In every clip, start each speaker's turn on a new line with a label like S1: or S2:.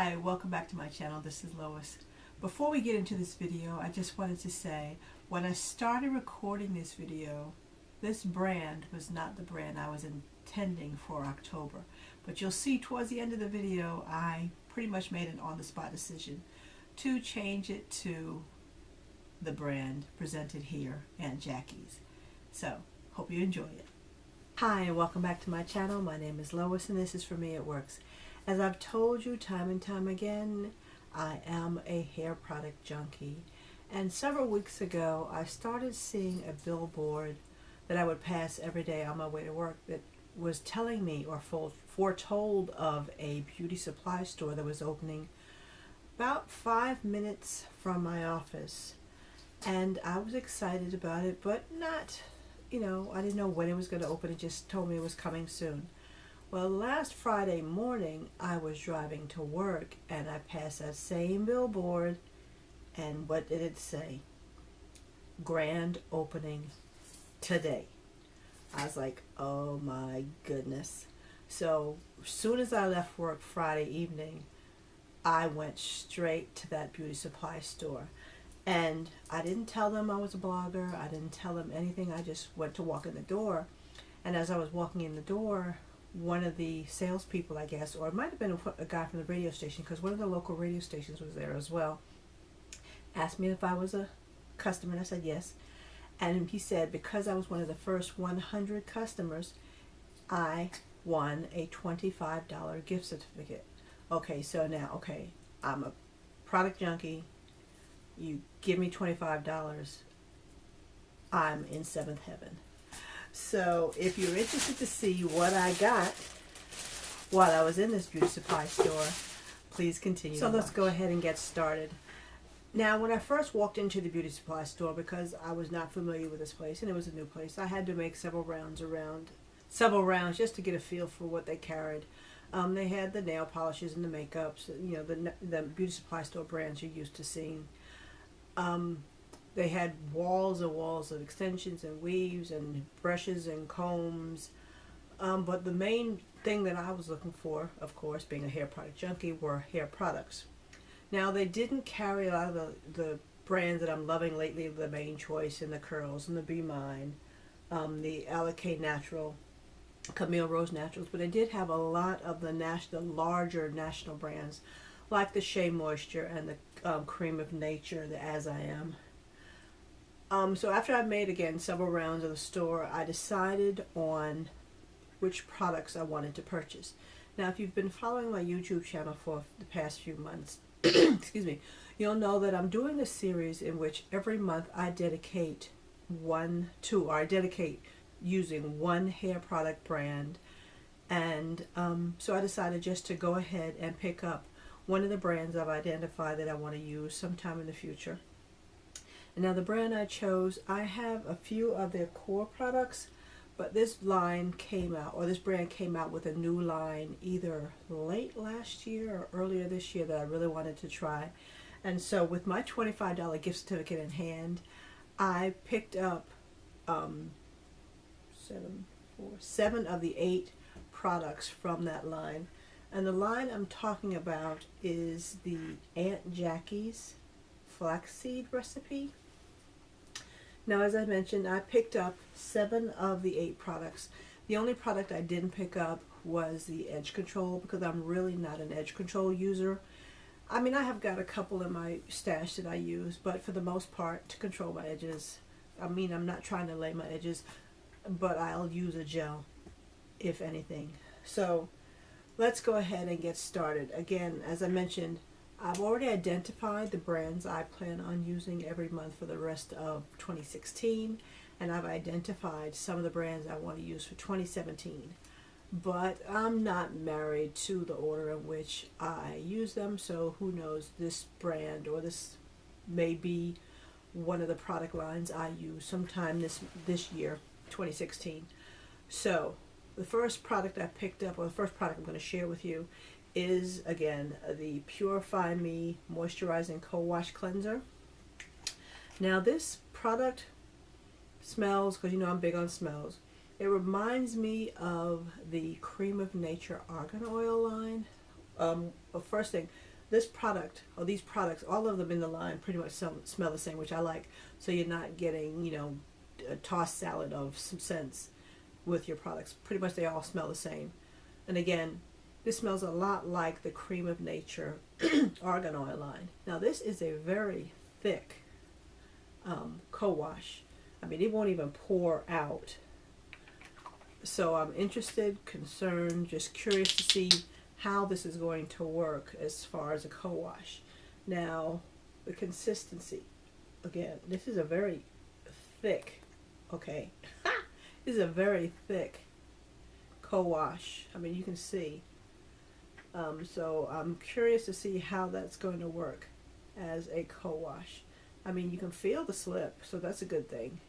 S1: Hi, welcome back to my channel. This is Lois. Before we get into this video, I just wanted to say, when I started recording this video, this brand was not the brand I was intending for October. But you'll see towards the end of the video, I pretty much made an on-the-spot decision to change it to the brand presented here, Aunt Jackie's. So, hope you enjoy it. Hi, and welcome back to my channel. My name is Lois, and this is For Me It Works. As I've told you time and time again, I am a hair product junkie. And several weeks ago, I started seeing a billboard that I would pass every day on my way to work that was telling me or foretold of a beauty supply store that was opening about 5 minutes from my office. And I was excited about it, but not, I didn't know when it was going to open. It just told me it was coming soon. Well, last Friday morning, I was driving to work, and I passed that same billboard, and what did it say? Grand opening today. I was like, oh my goodness. So, as soon as I left work Friday evening, I went straight to that beauty supply store. And I didn't tell them I was a blogger. I didn't tell them anything. I just went to walk in the door. And as I was walking in the door, one of the salespeople, I guess, or it might have been a guy from the radio station, because one of the local radio stations was there as well, asked me if I was a customer, and I said yes. And he said because I was one of the first 100 customers, I won a $25 gift certificate. Okay, so now, I'm a product junkie. You give me $25, I'm in seventh heaven. So if you're interested to see what I got while I was in this beauty supply store, please continue. So let's go ahead and get started. Now, when I first walked into the beauty supply store, because I was not familiar with this place and it was a new place, I had to make several rounds just to get a feel for what they carried. They had the nail polishes and the makeups, the beauty supply store brands you're used to seeing. They had walls and walls of extensions and weaves and brushes and combs. But the main thing that I was looking for, of course, being a hair product junkie, were hair products. Now, they didn't carry a lot of the brands that I'm loving lately, the Main Choice and the Curls and the Be Mine, the Alouette Natural, Camille Rose Naturals, but they did have a lot of the larger national brands, like the Shea Moisture and the Cream of Nature, the As I Am. So after I made, again, several rounds of the store, I decided on which products I wanted to purchase. Now, if you've been following my YouTube channel for the past few months, excuse me, you'll know that I'm doing a series in which every month I dedicate using one hair product brand. And so I decided just to go ahead and pick up one of the brands I've identified that I want to use sometime in the future. And now the brand I chose, I have a few of their core products, but this brand came out with a new line either late last year or earlier this year that I really wanted to try. And so with my $25 gift certificate in hand, I picked up 7 of the 8 products from that line. And the line I'm talking about is the Aunt Jackie's Flaxseed recipe. Now, as I mentioned, I picked up 7 of the 8 products. The only product I didn't pick up was the edge control, because I'm really not an edge control user. I mean, I have got a couple in my stash that I use, but for the most part, to control my edges, I'm not trying to lay my edges, but I'll use a gel, if anything. So let's go ahead and get started. Again, as I mentioned, I've already identified the brands I plan on using every month for the rest of 2016, and I've identified some of the brands I want to use for 2017. But I'm not married to the order in which I use them, so who knows, this brand or this may be one of the product lines I use sometime this year, 2016. So the first product I picked up, or the first product I'm going to share with you, is, again, the Purify Me Moisturizing Co-Wash Cleanser. Now, this product smells, because I'm big on smells, it reminds me of the Cream of Nature Argan Oil line. First thing, this product, or these products, all of them in the line pretty much smell the same, which I like. So you're not getting, you know, a tossed salad of some scents with your products. Pretty much they all smell the same. And again, this smells a lot like the Cream of Nature Argan Oil line. Now this is a very thick co-wash. I mean, it won't even pour out. So I'm interested, concerned, just curious to see how this is going to work as far as a co-wash. Now, the consistency. Again, this is a very thick, okay? This is a very thick co-wash. I mean, you can see. So I'm curious to see how that's going to work as a co-wash. I mean, you can feel the slip, so that's a good thing.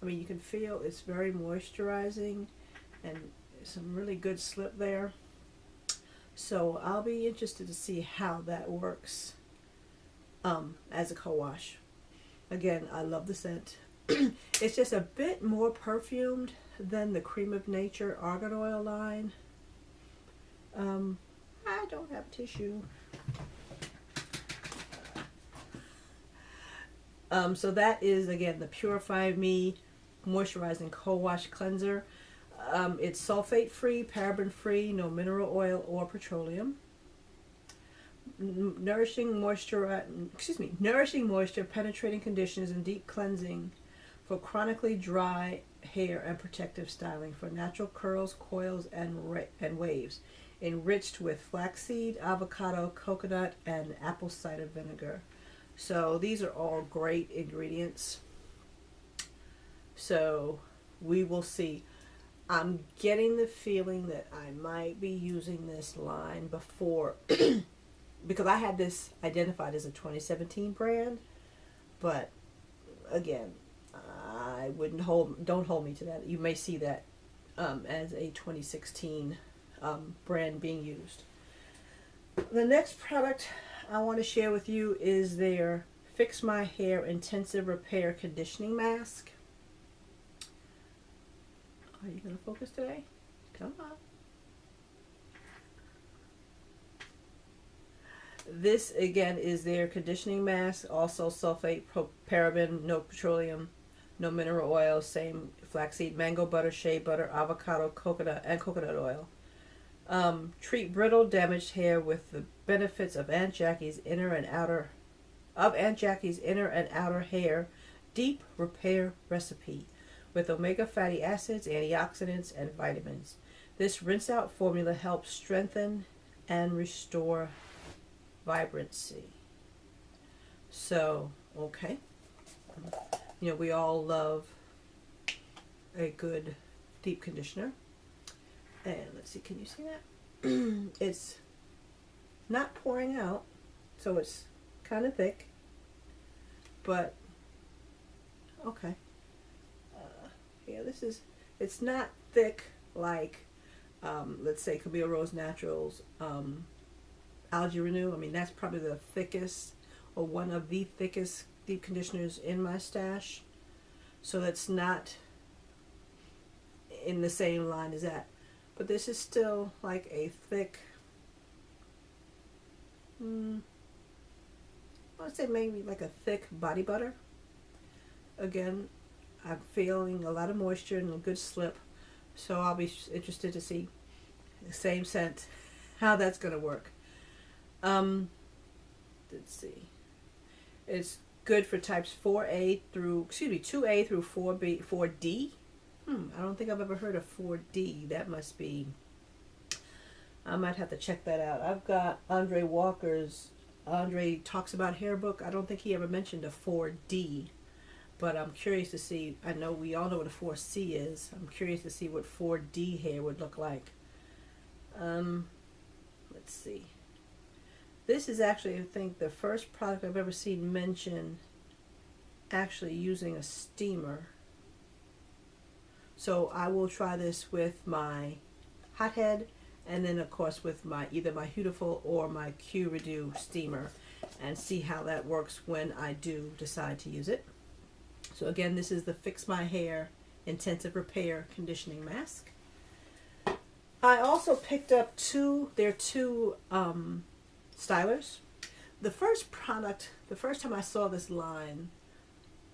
S1: I mean, you can feel it's very moisturizing and some really good slip there. So I'll be interested to see how that works as a co-wash. Again, I love the scent. It's just a bit more perfumed than the Cream of Nature Argan Oil line. I don't have tissue. So that is, again, the Purify Me Moisturizing Co-Wash Cleanser. It's sulfate-free, paraben-free, no mineral oil or petroleum. Nourishing moisture, penetrating conditions, and deep cleansing for chronically dry hair and protective styling for natural curls, coils, and waves. Enriched with flaxseed, avocado, coconut, and apple cider vinegar. So these are all great ingredients. So we will see. I'm getting the feeling that I might be using this line before because I had this identified as a 2017 brand, but again, I wouldn't don't hold me to that. You may see that as a 2016 brand being used. The next product I want to share with you is their Fix My Hair Intensive Repair Conditioning Mask. Are you going to focus today? Come on. This again is their conditioning mask, also sulfate, paraben, no petroleum, no mineral oil, same flaxseed, mango butter, shea butter, avocado, coconut, and coconut oil. Treat brittle, damaged hair with the benefits of Aunt Jackie's inner and outer hair deep repair recipe with omega fatty acids, antioxidants, and vitamins. This rinse out formula helps strengthen and restore vibrancy. So, okay. You know, we all love a good deep conditioner. And let's see, can you see that? It's not pouring out, so it's kind of thick, but okay. Yeah, it's not thick like, let's say, Camille Rose Naturals Algae Renew. I mean, that's probably the thickest, or one of the thickest deep conditioners in my stash. So that's not in the same line as that. But this is still like a thick, I would say maybe like a thick body butter. Again, I'm feeling a lot of moisture and a good slip. So I'll be interested to see the same scent, how that's going to work. Let's see. It's good for types 2A through 4B, 4D. I don't think I've ever heard of 4D. That must be, I might have to check that out. I've got Andre Talks About Hair book. I don't think he ever mentioned a 4D, but I'm curious to see. I know we all know what a 4C is. I'm curious to see what 4D hair would look like. Let's see. This is actually, I think, the first product I've ever seen mention actually using a steamer. So I will try this with my hothead, and then of course with either my Beautiful or my Q Redo steamer, and see how that works when I do decide to use it. So again, this is the Fix My Hair Intensive Repair Conditioning Mask. I also picked up two stylers. the first time I saw this line,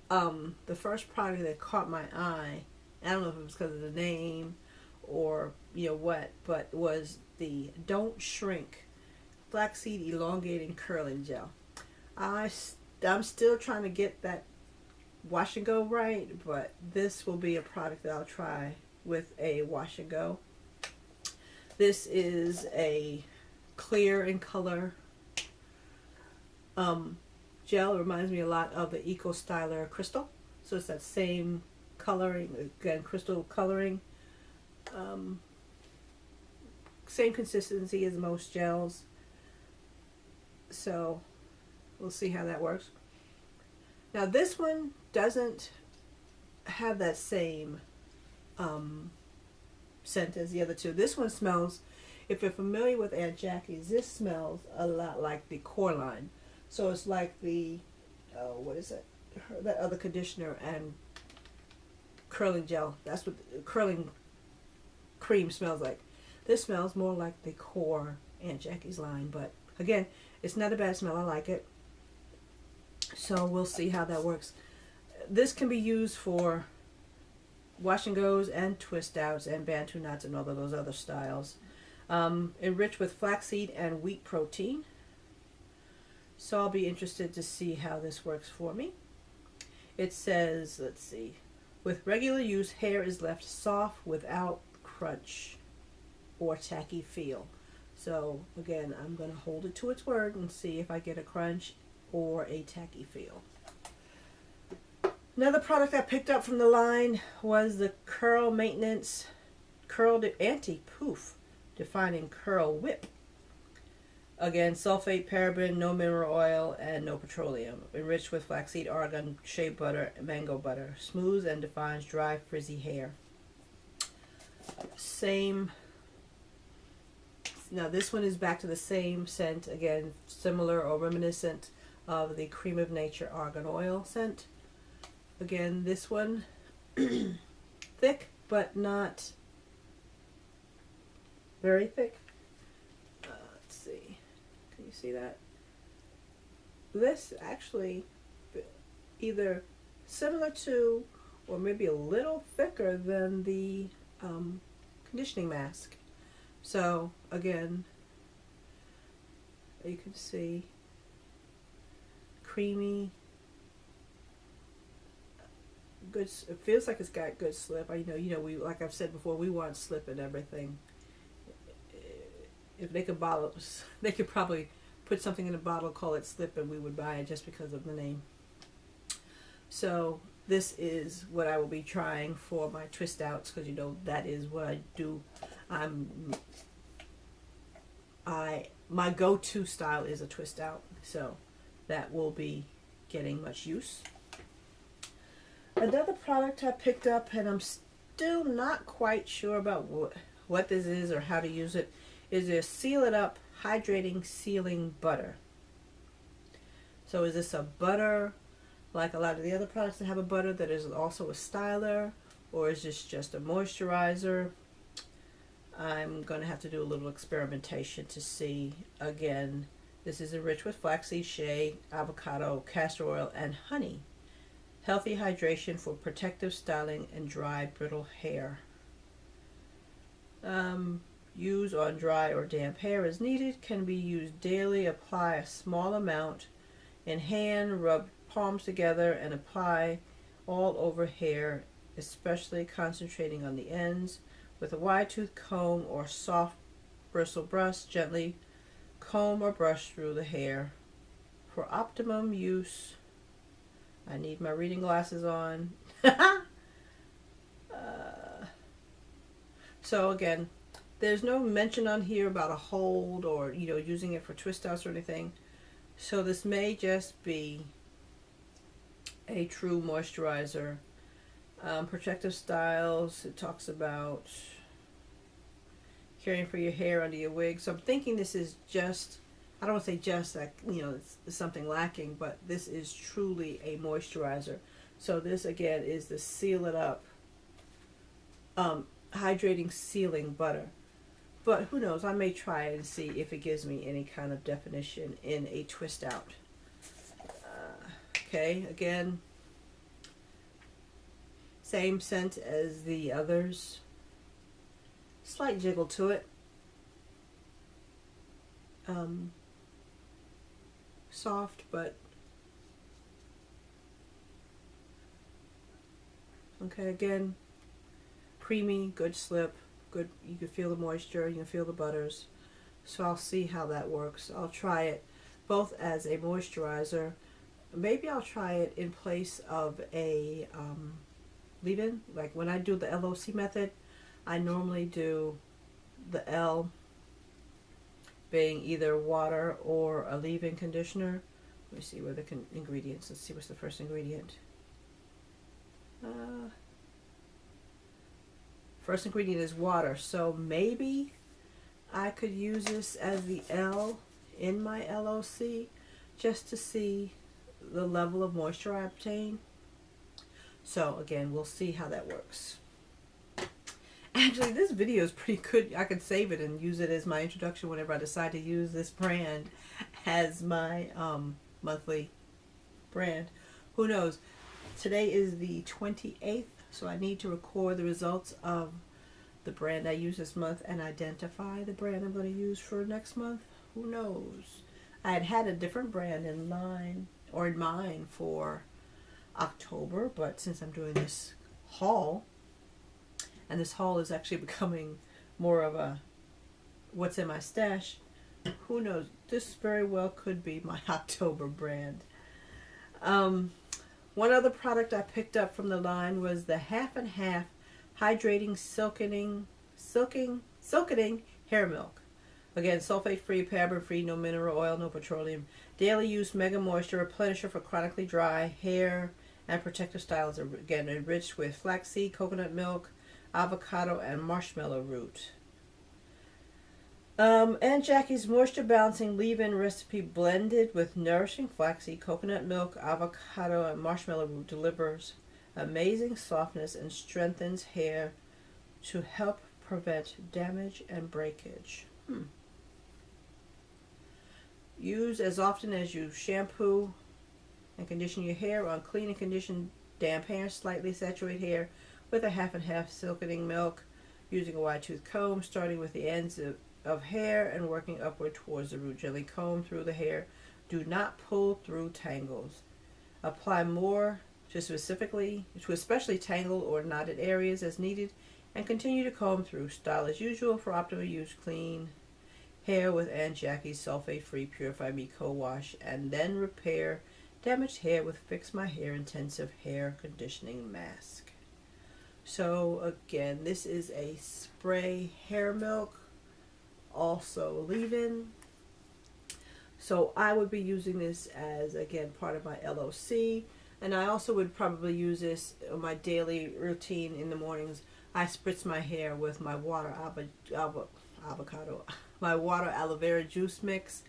S1: the first product that caught my eye, I don't know if it was because of the name or what, but was the Don't Shrink Flaxseed Elongating Curling Gel. I'm still trying to get that wash and go right, but this will be a product that I'll try with a wash and go. This is a clear in color gel. It reminds me a lot of the Eco Styler Crystal. So it's that same coloring, again, crystal coloring. Same consistency as most gels. So we'll see how that works. Now this one doesn't have that same scent as the other two. This one smells, if you're familiar with Aunt Jackie's, this smells a lot like the core line. So it's like the, what is it? That other conditioner and curling gel. That's what curling cream smells like. This smells more like the core Aunt Jackie's line, but again, it's not a bad smell. I like it. So we'll see how that works. This can be used for wash and goes and twist outs and bantu knots and all of those other styles. Enriched with flaxseed and wheat protein. So I'll be interested to see how this works for me. It says, let's see, with regular use, hair is left soft without crunch or tacky feel. So again, I'm going to hold it to its word and see if I get a crunch or a tacky feel. Another product I picked up from the line was the Curl Maintenance Curl Anti-Poof Defining Curl Whip. Again, sulfate, paraben, no mineral oil, and no petroleum. Enriched with flaxseed, argan, shea butter, and mango butter. Smooths and defines dry, frizzy hair. Same. Now this one is back to the same scent. Again, similar or reminiscent of the Cream of Nature argan oil scent. Again, this one thick, but not very thick. Let's see. Can you see that? This actually either similar to or maybe a little thicker than the conditioning mask. So again, you can see creamy, good. It feels like it's got good slip. We, like I've said before, we want slip in everything. If they could bottle, they could probably put something in a bottle, call it slip, and we would buy it just because of the name. So this is what I will be trying for my twist outs, because that is what I do. My go-to style is a twist out, so that will be getting much use. Another product I picked up, and I'm still not quite sure about what this is or how to use it, is a Seal It Up Hydrating Sealing Butter. So is this a butter like a lot of the other products that have a butter that is also a styler, or is this just a moisturizer? I'm going to have to do a little experimentation to see. Again, this is enriched with flaxseed, shea, avocado, castor oil, and honey. Healthy hydration for protective styling and dry, brittle hair. Use on dry or damp hair as needed. Can be used daily. Apply a small amount in hand. Rub palms together and apply all over hair, especially concentrating on the ends. With a wide tooth comb or soft bristle brush, gently comb or brush through the hair. For optimum use, I need my reading glasses on. So again, there's no mention on here about a hold or using it for twist outs or anything. So this may just be a true moisturizer. Protective styles, it talks about caring for your hair under your wig. So I'm thinking this is just, I don't want to say just like, it's something lacking, but this is truly a moisturizer. So this again is the Seal It Up Hydrating Sealing Butter. But who knows, I may try it and see if it gives me any kind of definition in a twist out. Okay, again, same scent as the others. Slight jiggle to it. Soft, but okay, again, creamy, good slip, good. You can feel the moisture, you can feel the butters. So I'll see how that works. I'll try it both as a moisturizer. Maybe I'll try it in place of a leave-in. Like when I do the LOC method, I normally do the L being either water or a leave-in conditioner. Let me see where the ingredients. Let's see what's the first ingredient. First ingredient is water, so maybe I could use this as the L in my LOC just to see the level of moisture I obtain. So again, we'll see how that works. Actually, this video is pretty good. I could save it and use it as my introduction whenever I decide to use this brand as my monthly brand. Who knows? Today is the 28th, so I need to record the results of the brand I use this month and identify the brand I'm going to use for next month. Who knows? I had a different brand in line or in mind for October, but since I'm doing this haul, and this haul is actually becoming more of a what's in my stash, who knows? This very well could be my October brand. One other product I picked up from the line was the half and half hydrating silkening hair milk. Again, sulfate free, paraben free, no mineral oil, no petroleum. Daily use mega moisture replenisher for chronically dry hair and protective styles. Again, enriched with flaxseed, coconut milk, avocado, and marshmallow root. Aunt Jackie's moisture balancing leave-in recipe blended with nourishing flaxseed, coconut milk, avocado, and marshmallow root delivers amazing softness and strengthens hair to help prevent damage and breakage. Use as often as you shampoo and condition your hair on clean and conditioned damp hair. Slightly saturate hair with a half and half silkening milk using a wide tooth comb, starting with the ends of hair and working upward towards the root. Gently comb through the hair. Do not pull through tangles. Apply more to especially tangled or knotted areas as needed, and continue to comb through. Style as usual for optimal use. Clean hair with Aunt Jackie's sulfate-free Purify Me co-wash, and then repair damaged hair with Fix My Hair Intensive Hair Conditioning Mask. So again, this is a spray hair milk, also leave-in. So I would be using this as, again, part of my LOC. And I also would probably use this in my daily routine in the mornings. I spritz my hair with my water my water aloe vera juice mix.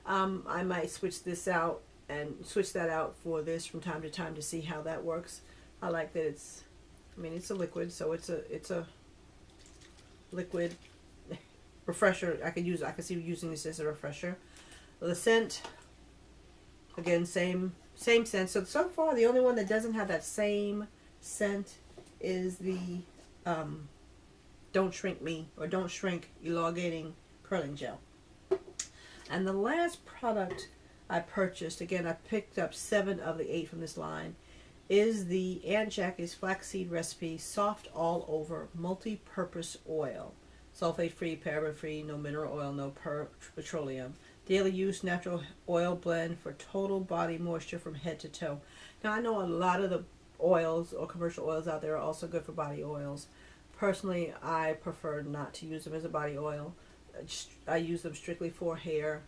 S1: I might switch that out for this from time to time to see how that works. I like that it's a liquid, so it's a liquid refresher. I could see using this as a refresher. The scent, again, same scent. So far, the only one that doesn't have that same scent is the Don't Shrink Elongating Curling Gel. And the last product I purchased, again, I picked up 7 of the 8 from this line, is the Aunt Jackie's Flaxseed Recipe Soft All Over Multi-Purpose Oil. Sulfate-free, paraben-free, no mineral oil, no petroleum. Daily use natural oil blend for total body moisture from head to toe. Now, I know a lot of the oils or commercial oils out there are also good for body oils. Personally, I prefer not to use them as a body oil. I use them strictly for hair.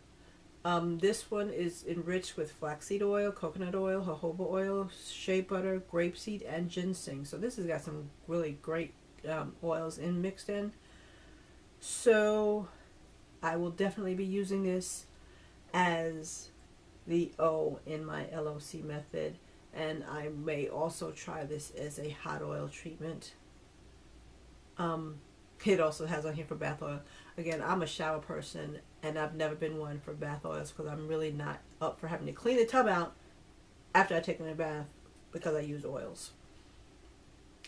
S1: This one is enriched with flaxseed oil, coconut oil, jojoba oil, shea butter, grapeseed, and ginseng. So this has got some really great oils mixed in. So I will definitely be using this as the O in my LOC method, and I may also try this as a hot oil treatment. it also has on here for bath oil. Again, I'm a shower person, and I've never been one for bath oils because I'm really not up for having to clean the tub out after I take a bath because I use oils.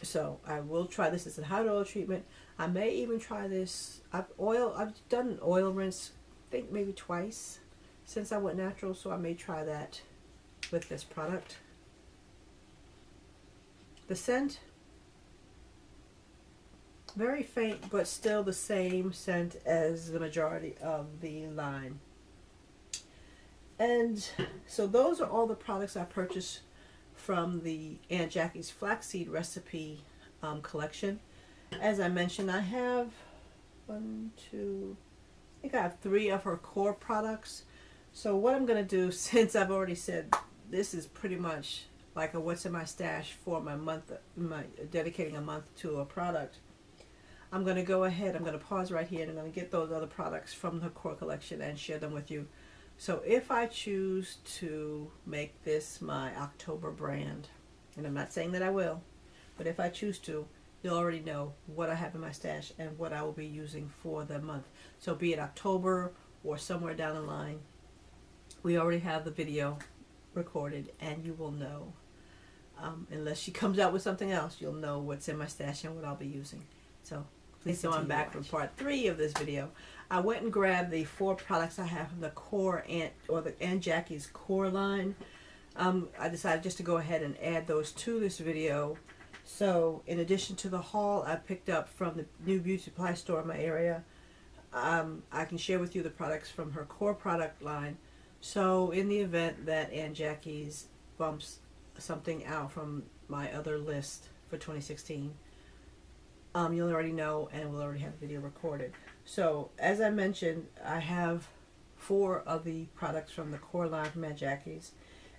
S1: So I will try this as a hot oil treatment. I may even try this. I've done an oil rinse, I think maybe twice since I went natural, so I may try that with this product. The scent, very faint, but still the same scent as the majority of the line. And so those are all the products I purchased from the Aunt Jackie's Flaxseed recipe collection. As I mentioned, I have I think I have 3 of her core products. So what I'm going to do, since I've already said this is pretty much like a what's in my stash for my month, dedicating a month to a product, I'm going to go ahead, I'm going to pause right here, and I'm going to get those other products from the core collection and share them with you. So if I choose to make this my October brand, and I'm not saying that I will, but if I choose to, you'll already know what I have in my stash and what I will be using for the month. So be it October or somewhere down the line, we already have the video recorded, and you will know. Unless she comes out with something else, you'll know what's in my stash and what I'll be using. So please go on back for part 3 of this video. I went and grabbed the 4 products I have from the core Aunt Jackie's core line. I decided just to go ahead and add those to this video. So in addition to the haul I picked up from the new beauty supply store in my area, I can share with you the products from her core product line. So in the event that Aunt Jackie's bumps something out from my other list for 2016, you'll already know, and we'll already have the video recorded. So as I mentioned, I have 4 of the products from the core line from Aunt Jackie's,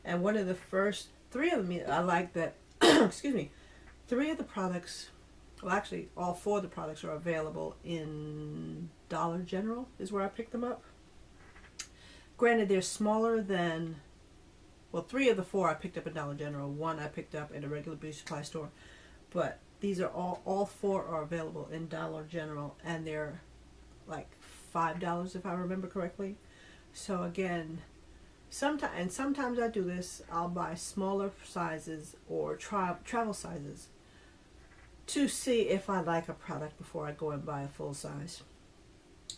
S1: and one of the first 3 of them I like that excuse me, 3 of the products, well actually all 4 of the products are available in Dollar General is where I picked them up. Granted, they're smaller than, well, 3 of the 4 I picked up in Dollar General, 1 I picked up in a regular beauty supply store, but these are all 4 are available in Dollar General, and they're like $5 if I remember correctly. So again, sometimes I do this. I'll buy smaller sizes or travel sizes to see if I like a product before I go and buy a full size.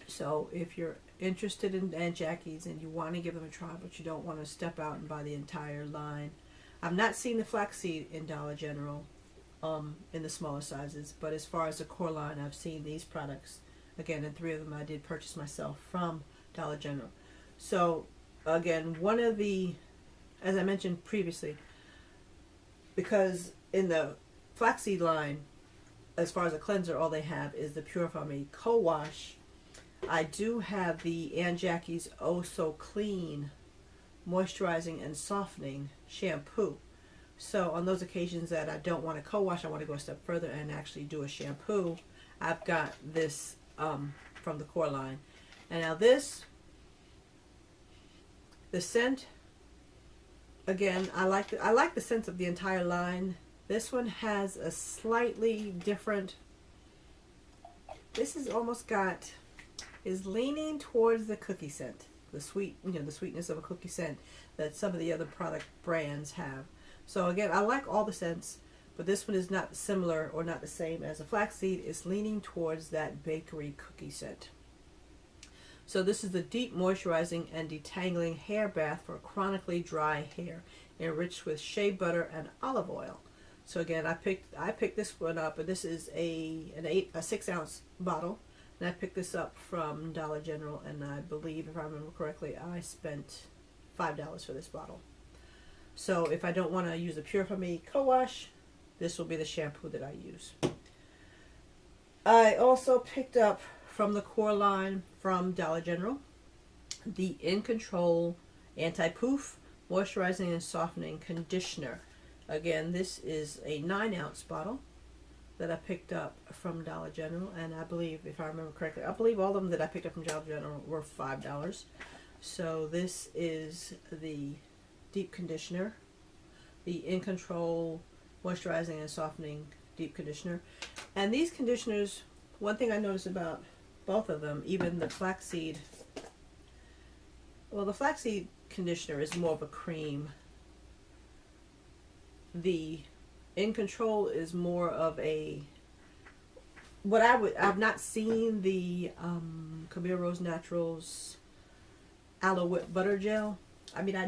S1: So if you're interested in Aunt Jackie's and you want to give them a try, but you don't want to step out and buy the entire line, I've not seen the flaxseed in Dollar General in the smaller sizes, but as far as the core line, I've seen these products. Again, and 3 of them I did purchase myself from Dollar General. So again, one of the, as I mentioned previously, because in the flaxseed line, as far as a cleanser, all they have is the Purify Me Co-Wash. I do have the Aunt Jackie's Oh So Clean Moisturizing and Softening Shampoo. So on those occasions that I don't want to co-wash, I want to go a step further and actually do a shampoo, I've got this from the core line. And now this, the scent, again, I like the scent of the entire line. This one has a slightly different, this is almost got, is leaning towards the cookie scent, the sweet, the sweetness of a cookie scent that some of the other product brands have. So again, I like all the scents, but this one is not similar or not the same as a flaxseed. It's leaning towards that bakery cookie scent. So this is the Deep Moisturizing and Detangling Hair Bath for Chronically Dry Hair, enriched with shea butter and olive oil. So again, I picked this one up, and this is a 6-ounce bottle, and I picked this up from Dollar General, and I believe, if I remember correctly, I spent $5 for this bottle. So if I don't want to use a Purify Me Co-Wash, this will be the shampoo that I use. I also picked up from the core line from Dollar General the In Control Anti-Poof Moisturizing and Softening Conditioner. Again, this is a 9-ounce bottle that I picked up from Dollar General, and I believe, if I remember correctly, I believe all of them that I picked up from Dollar General were $5. So this is the Deep Conditioner, the In Control Moisturizing and Softening Deep Conditioner. And these conditioners one thing I noticed about both of them, even the flaxseed, well, the flaxseed conditioner is more of a cream. The In Control is more of a, I've not seen the Camaro Naturals Alouette butter gel. I mean, I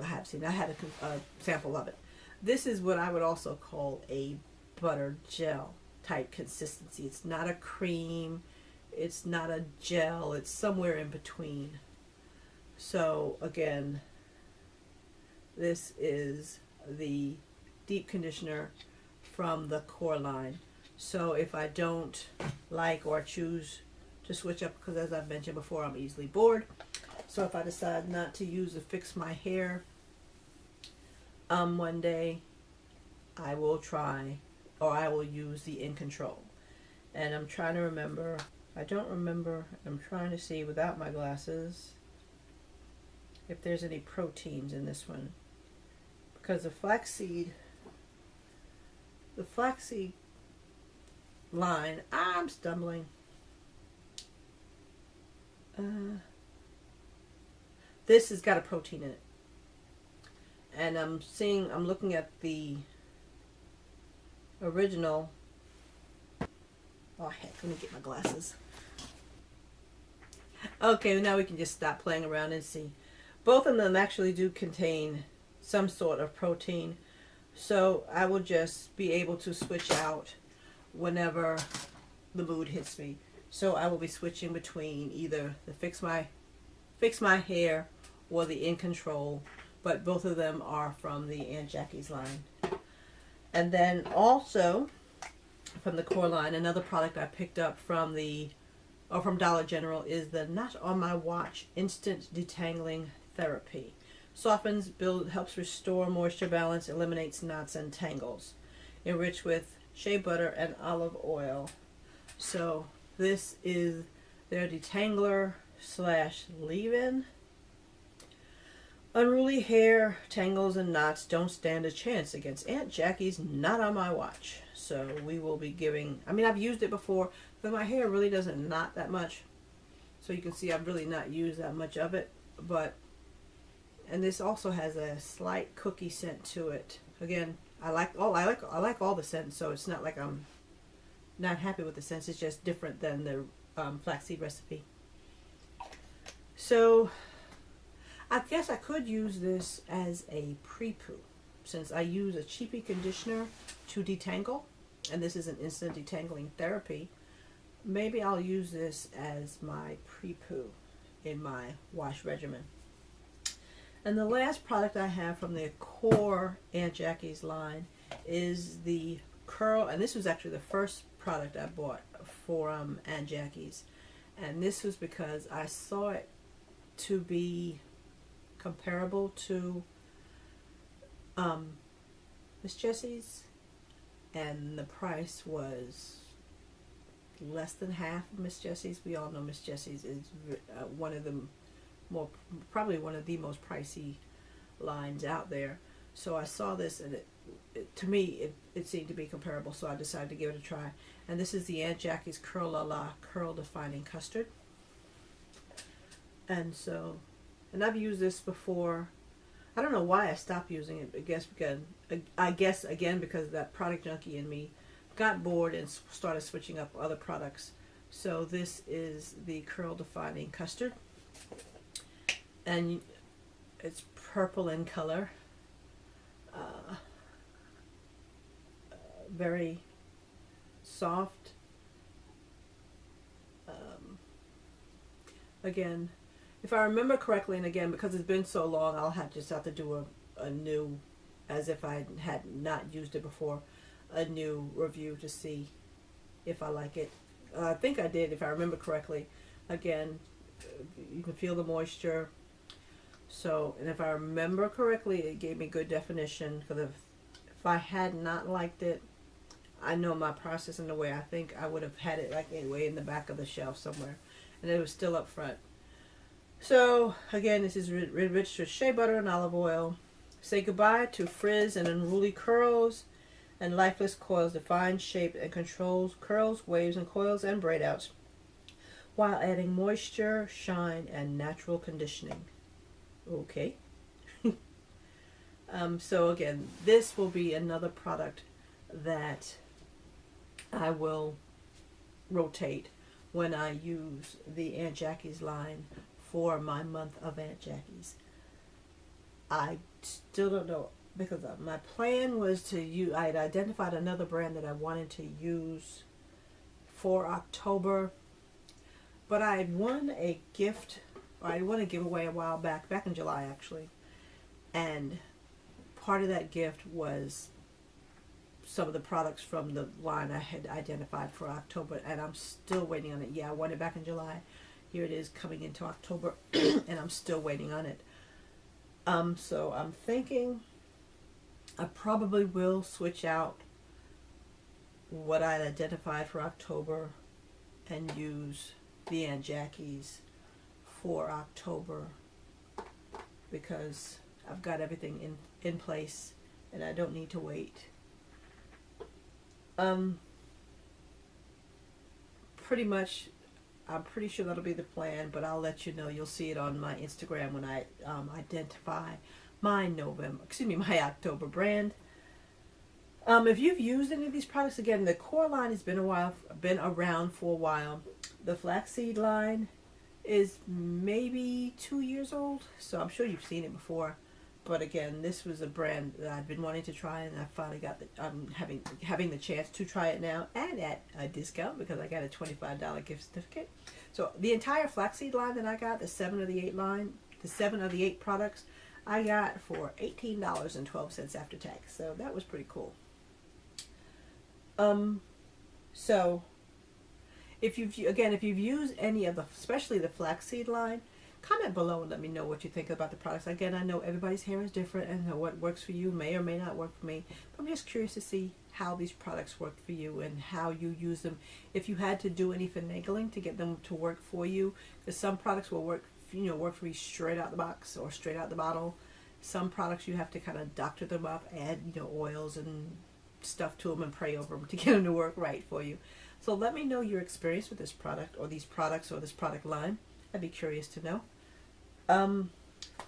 S1: have seen, I had a sample of it. This is what I would also call a butter gel type consistency. It's not a cream, it's not a gel, it's somewhere in between. So again, this is the deep conditioner from the core line. So if I don't like or choose to switch up, because as I've mentioned before, I'm easily bored. So if I decide not to use the Fix My Hair one day, I will try, or I will use the In Control. And I'm trying to remember, I don't remember, I'm trying to see without my glasses if there's any proteins in this one. Because the flaxseed line, I'm stumbling. This has got a protein in it. And I'm looking at the original. Oh heck, let me get my glasses. Okay, now we can just stop playing around and see. Both of them actually do contain some sort of protein. So I will just be able to switch out whenever the mood hits me. So I will be switching between either the Fix My Hair or the In Control, but both of them are from the Aunt Jackie's line. And then also from the core line, another product I picked up from from Dollar General is the Not On My Watch Instant Detangling Therapy. Softens, builds, helps restore moisture balance, eliminates knots and tangles. Enriched with shea butter and olive oil. So this is their detangler / leave-in. Unruly hair, tangles, and knots don't stand a chance against Aunt Jackie's Not On My Watch. So we will be giving, I mean, I've used it before, but my hair really doesn't knot that much. So you can see I've really not used that much of it. And this also has a slight cookie scent to it. Again, I like all the scents, so it's not like I'm not happy with the scents. It's just different than the flaxseed recipe. So I guess I could use this as a pre-poo, since I use a cheapy conditioner to detangle, and this is an instant detangling therapy. Maybe I'll use this as my pre-poo in my wash regimen. And the last product I have from the core Aunt Jackie's line is the curl, and this was actually the first product I bought for Aunt Jackie's, and this was because I saw it to be comparable to Miss Jessie's, and the price was less than half of Miss Jessie's. We all know Miss Jessie's is probably one of the most pricey lines out there. So I saw this, and to me it seemed to be comparable, so I decided to give it a try. And this is the Aunt Jackie's Curl La La Curl Defining Custard. And I've used this before. I don't know why I stopped using it. I guess again because that product junkie in me got bored and started switching up other products. So this is the Curl Defining Custard, and it's purple in color. Very soft. Again, if I remember correctly, and again, because it's been so long, I'll have to do a new, as if I had not used it before, a new review to see if I like it. I think I did, if I remember correctly. Again, you can feel the moisture. So, and if I remember correctly, it gave me good definition, because if I had not liked it, I know my process in the way, I think I would have had it like anyway in the back of the shelf somewhere, and it was still up front. So again, this is enriched with shea butter and olive oil. Say goodbye to frizz and unruly curls,
S2: and lifeless coils define shape and controls curls, waves, and coils and braid outs, while adding moisture, shine, and natural conditioning. Okay. So again, this will be another product that I will rotate when I use the Aunt Jackie's line for my month of Aunt Jackie's. I still don't know, because my plan was to use, I had identified another brand that I wanted to use for October, but I had won a gift, or I won a giveaway a while back in July actually, and part of that gift was some of the products from the line I had identified for October, and I'm still waiting on it. Yeah, I won it back in July. Here it is coming into October, and I'm still waiting on it. So I'm thinking I probably will switch out what I'd identified for October and use the Aunt Jackie's for October, because I've got everything in place and I don't need to wait. Pretty much, I'm pretty sure that'll be the plan, but I'll let you know. You'll see it on my Instagram when I identify my October brand. If you've used any of these products, again, the core line has been around for a while. The Flaxseed line is maybe 2 years old, so I'm sure you've seen it before. But again, this was a brand that I've been wanting to try, and I finally got I'm having the chance to try it now, and at a discount because I got a $25 gift certificate. So the entire Flaxseed line that I got, the 7 of the 8 products, I got for $18.12 after tax. So that was pretty cool. So if you've used any of especially the Flaxseed line, comment below and let me know what you think about the products. Again, I know everybody's hair is different, and what works for you may or may not work for me. But I'm just curious to see how these products work for you and how you use them. If you had to do any finagling to get them to work for you, because some products will work for you straight out the box or straight out the bottle. Some products you have to kind of doctor them up, add oils and stuff to them and pray over them to get them to work right for you. So let me know your experience with this product or these products or this product line. I'd be curious to know.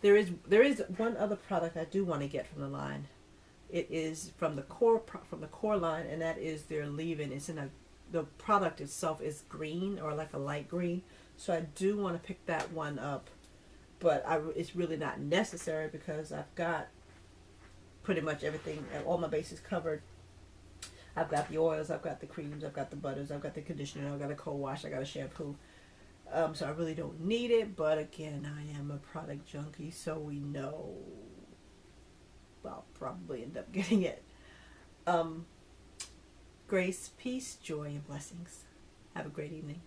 S2: There is one other product I do want to get from the line. It is from the core line, and that is their leave-in. It's the product itself is green, or like a light green, so I do want to pick that one up, but it's really not necessary because I've got pretty much everything, all my bases covered. I've got the oils, I've got the creams, I've got the butters, I've got the conditioner, I've got a co-wash, I got a shampoo. So I really don't need it, but again, I am a product junkie, so we know I'll probably end up getting it. Grace, peace, joy, and blessings. Have a great evening.